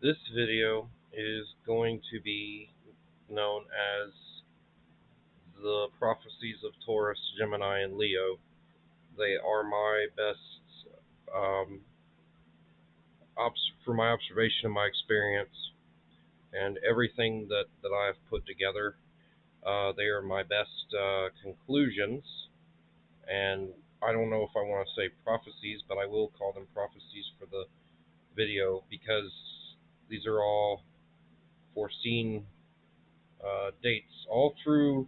This video is going to be known as the Prophecies of Taurus, Gemini, and Leo. They are my best, um, for my observation and my experience, and everything that I've put together. They are my best conclusions, and I don't know if I want to say prophecies, but I will call them prophecies for the video because these are all foreseen dates all through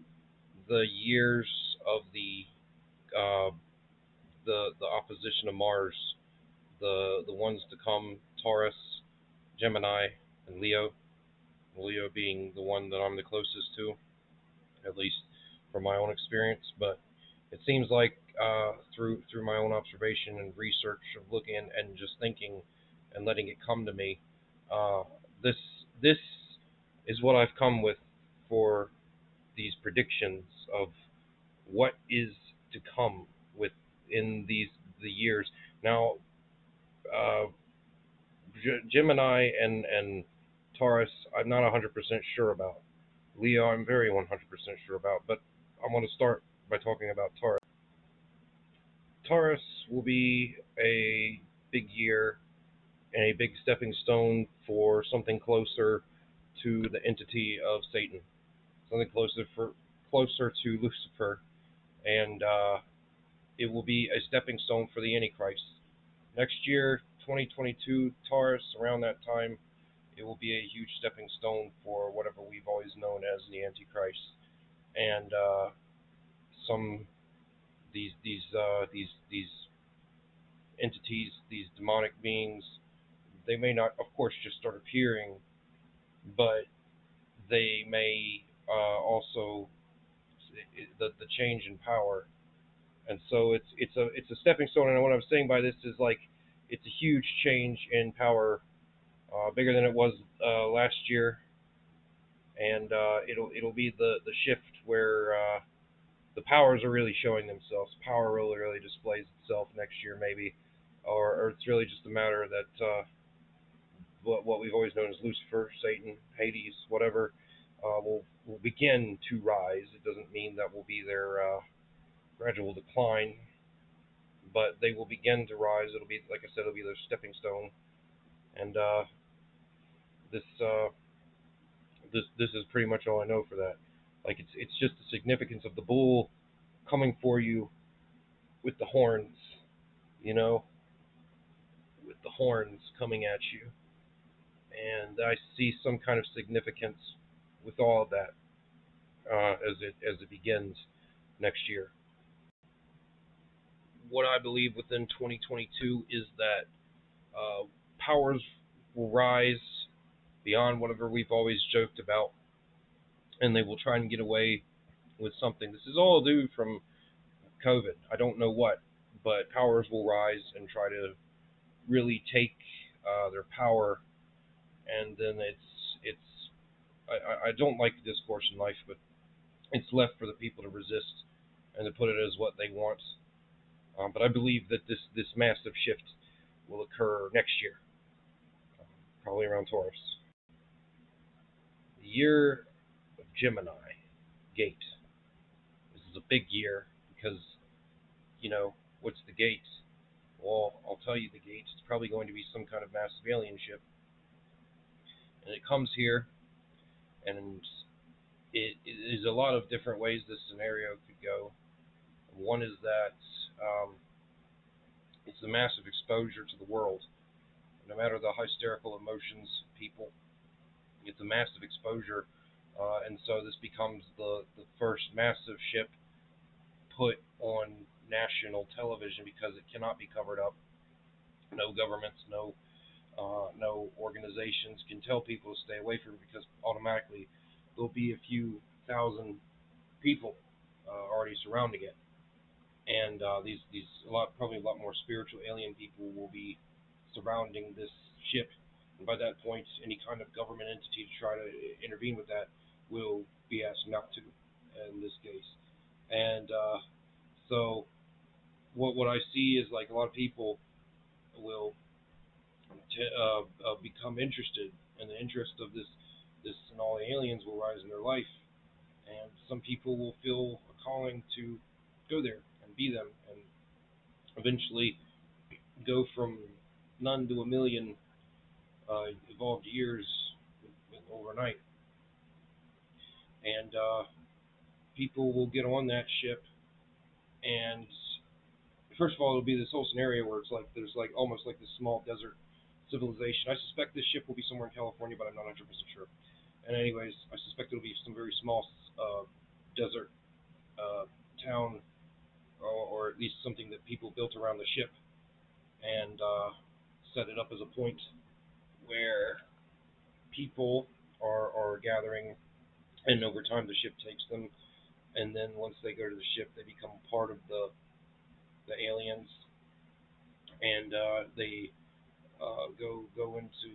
the years of uh, the opposition of Mars, the ones to come: Taurus, Gemini, and Leo. Leo being the one that I'm the closest to, at least from my own experience. But it seems like through my own observation and research of looking and just thinking and letting it come to me, uh, this this is what I've come with for these predictions of what is to come within the years. Now, uh, Gemini and Taurus, I'm not 100% sure about. Leo, I'm very 100% sure about. But I want to start by talking about Taurus. Taurus will be a big year and a big stepping stone for something closer to the entity of Satan, something closer to Lucifer, and it will be a stepping stone for the antichrist. Next year, 2022, Taurus, around that time, it will be a huge stepping stone for whatever we've always known as the antichrist. And some these entities, these demonic beings, they may not, of course, just start appearing, but they may also the change in power. And so it's a stepping stone. And what I'm saying by this is like it's a huge change in power, bigger than it was last year, and it'll be the shift where the powers are really showing themselves. Power really displays itself next year, maybe, or it's really just a matter that what we've always known as Lucifer, Satan, Hades, whatever, will begin to rise. It doesn't mean that will be their gradual decline, but they will begin to rise. It'll be, like I said, it'll be their stepping stone, and this this is pretty much all I know for that. Like it's just the significance of the bull coming for you with the horns, you know, with the horns coming at you, and I see some kind of significance with all of that as it begins next year. What I believe within 2022 is that powers will rise beyond whatever we've always joked about, and they will try and get away with something. This is all due from COVID. I don't know what, but powers will rise and try to really take their power, and then it's. I don't like the discourse in life, but it's left for the people to resist and to put it as what they want. But I believe that this massive shift will occur next year, probably around Taurus. The year of Gemini gate. This is a big year because, what's the gate? Well, I'll tell you the gate. It's probably going to be some kind of massive alien ship. And it comes here, and it is a lot of different ways this scenario could go. One is that it's a massive exposure to the world. No matter the hysterical emotions of people, it's a massive exposure. And so this becomes the first massive ship put on national television because it cannot be covered up. No governments, no organizations can tell people to stay away from it because automatically there'll be a few thousand people already surrounding it, and these probably a lot more spiritual alien people will be surrounding this ship. And by that point, any kind of government entity to try to intervene with that will be asked not to in this case. And so what I see is like a lot of people will become interested, and the interest of this and all the aliens will rise in their life, and some people will feel a calling to go there and be them, and eventually go from none to a million evolved years overnight. And people will get on that ship, and first of all, it'll be this whole scenario where it's like there's like almost like this small desert civilization. I suspect this ship will be somewhere in California, but I'm not 100% sure. And anyways, I suspect it'll be some very small desert uh, town, or at least something that people built around the ship, and set it up as a point where people are gathering, and over time the ship takes them, and then once they go to the ship, they become part of the aliens, and they go into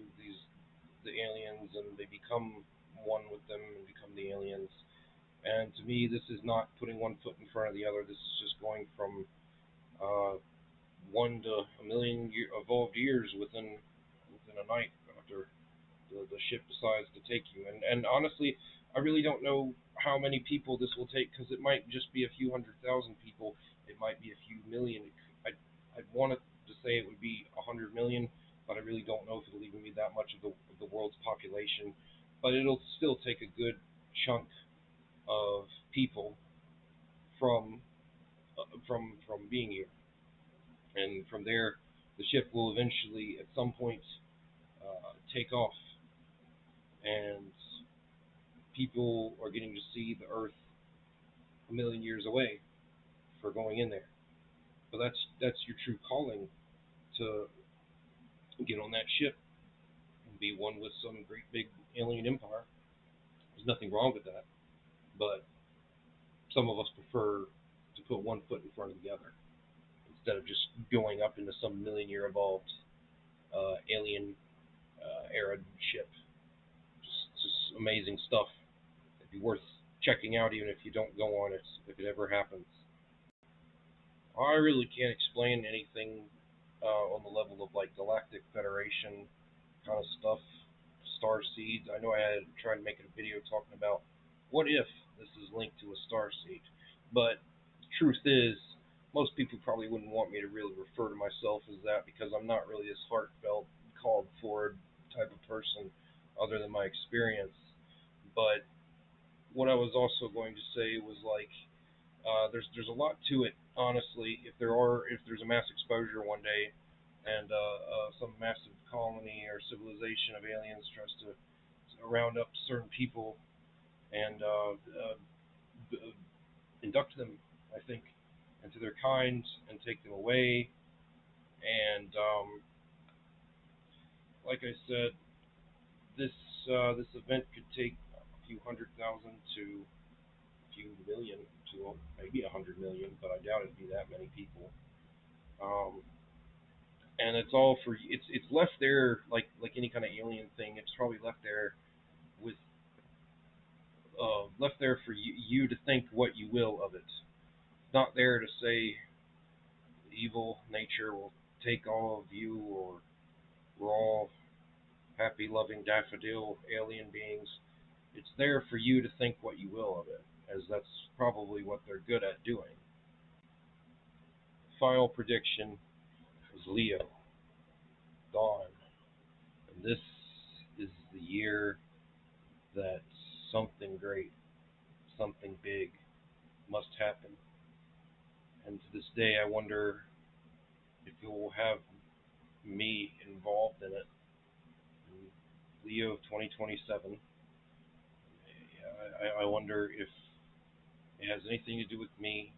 the aliens, and they become one with them and become the aliens. And to me, this is not putting one foot in front of the other. This is just going from uh, 1 to 1 million evolved years within a night after the ship decides to take you. And honestly, I really don't know how many people this will take, because it might just be a few 100,000 people. It might be a few million. I'd want it to say it would be 100 million, but I really don't know if it'll even be that much of the world's population. But it'll still take a good chunk of people from from being here, and from there, the ship will eventually, at some point, take off, and people are getting to see the Earth 1 million years away for going in there. But that's your true calling, to get on that ship and be one with some great big alien empire. There's nothing wrong with that, but some of us prefer to put one foot in front of the other instead of just going up into some million-year evolved alien era ship. Just amazing stuff. It'd be worth checking out, even if you don't go on it, if it ever happens. I really can't explain anything on the level of like Galactic Federation kind of stuff, star seeds. I know I had tried to make a video talking about what if this is linked to a star seed, but truth is, most people probably wouldn't want me to really refer to myself as that, because I'm not really this heartfelt, called forward type of person, other than my experience. But what I was also going to say was like, there's a lot to it, honestly. If there's a mass exposure one day, and some massive colony or civilization of aliens tries to round up certain people and induct them, I think, into their kind, and take them away. And like I said, this this event could take a few 100,000 to a few million to maybe 100 million, but I doubt it'd be that many people. Um, and it's all for it's left there, like any kind of alien thing. It's probably left there with left there for you to think what you will of it. It's not there to say evil nature will take all of you, or we're all happy, loving, daffodil alien beings. It's there for you to think what you will of it, as that's probably what they're good at doing. Final prediction is Leo, Dawn, and this is the year that something great, something big must happen. And to this day, I wonder if it will have me involved in it. In Leo of 2027, I wonder if it has anything to do with me,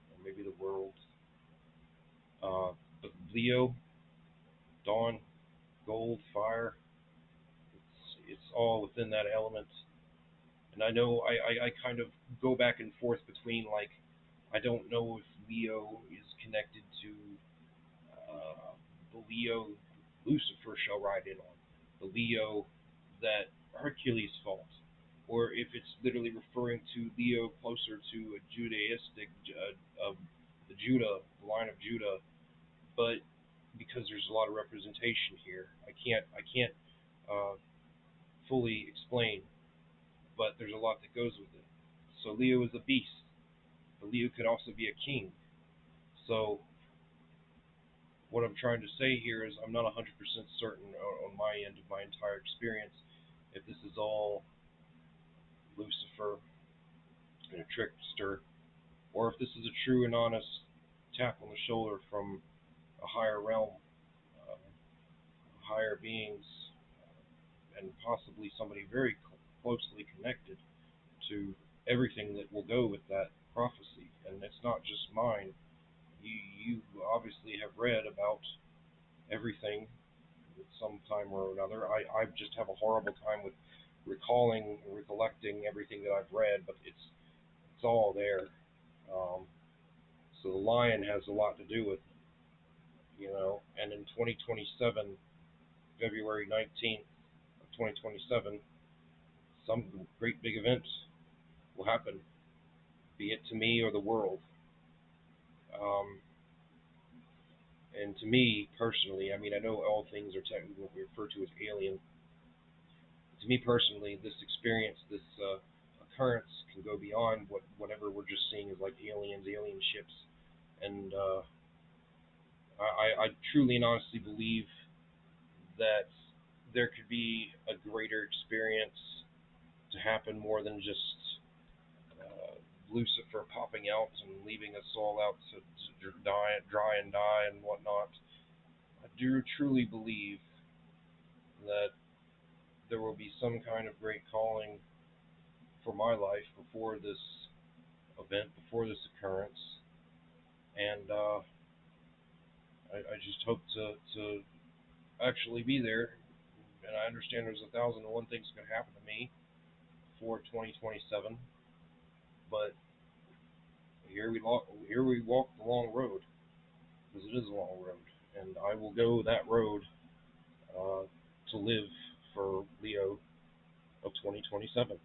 or maybe the world. But Leo, dawn, gold, fire, it's all within that element. And I know I kind of go back and forth between, like, I don't know if Leo is connected to the Leo Lucifer shall ride in on, the Leo that Hercules fought, or if it's literally referring to Leo closer to a Judaistic, the line of Judah. But because there's a lot of representation here. I can't uh, fully explain, but there's a lot that goes with it. So Leo is a beast, but Leo could also be a king. So what I'm trying to say here is I'm not 100% certain on my end of my entire experience if this is all Lucifer and a trickster, or if this is a true and honest tap on the shoulder from a higher realm, uh, higher beings, and possibly somebody very closely connected to everything that will go with that prophecy. And it's not just mine. You obviously have read about everything at some time or another. I just have a horrible time with recalling and recollecting everything that I've read, but it's all there. Um, so the lion has a lot to do with it. And in 2027, February 19th of 2027, some great big event will happen, be it to me or the world. Um, and to me personally, I mean, I know all things are technically what we refer to as alien. To me personally, this experience, this occurrence, can go beyond whatever we're just seeing as like aliens, alien ships, and I truly and honestly believe that there could be a greater experience to happen more than just uh, Lucifer popping out and leaving us all out to die, dry and die and whatnot. I do truly believe that there will be some kind of great calling for my life before this event, before this occurrence, and I just hope to actually be there. And I understand there's 1,001 things that could happen to me for 2027, but here we walk the long road, because it is a long road, and I will go that road uh, to live for Leo of 2027.